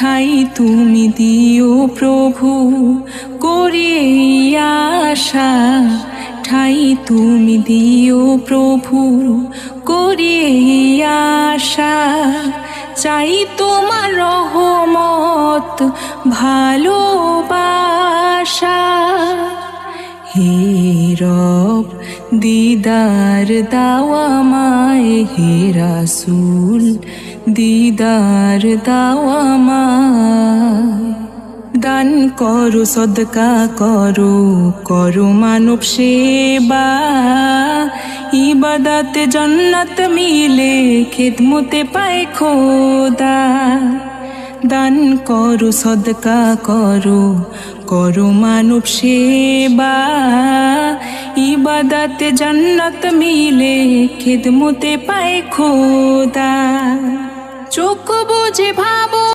ঠাই তুমি দিও প্রভু, করি এই আশা। ঠাই তুমি দিও প্রভু, করি এই আশা। চাই তোমার রহমত ভালোবাসা। হে রব দিদার দাও আমায়, হে রাসূল দিদার দাও আমায়। দান করো সদকা করো, করো মানব সেবা। ইবাদতে জান্নাত মিলে, খিদমতে পায় খোদা। দান করো সদকা করো, করো মানব সেবা। ইবাদতে জান্নাত মিলে, খিদমতে পায় খোদা। চোখ বুজে ভাবো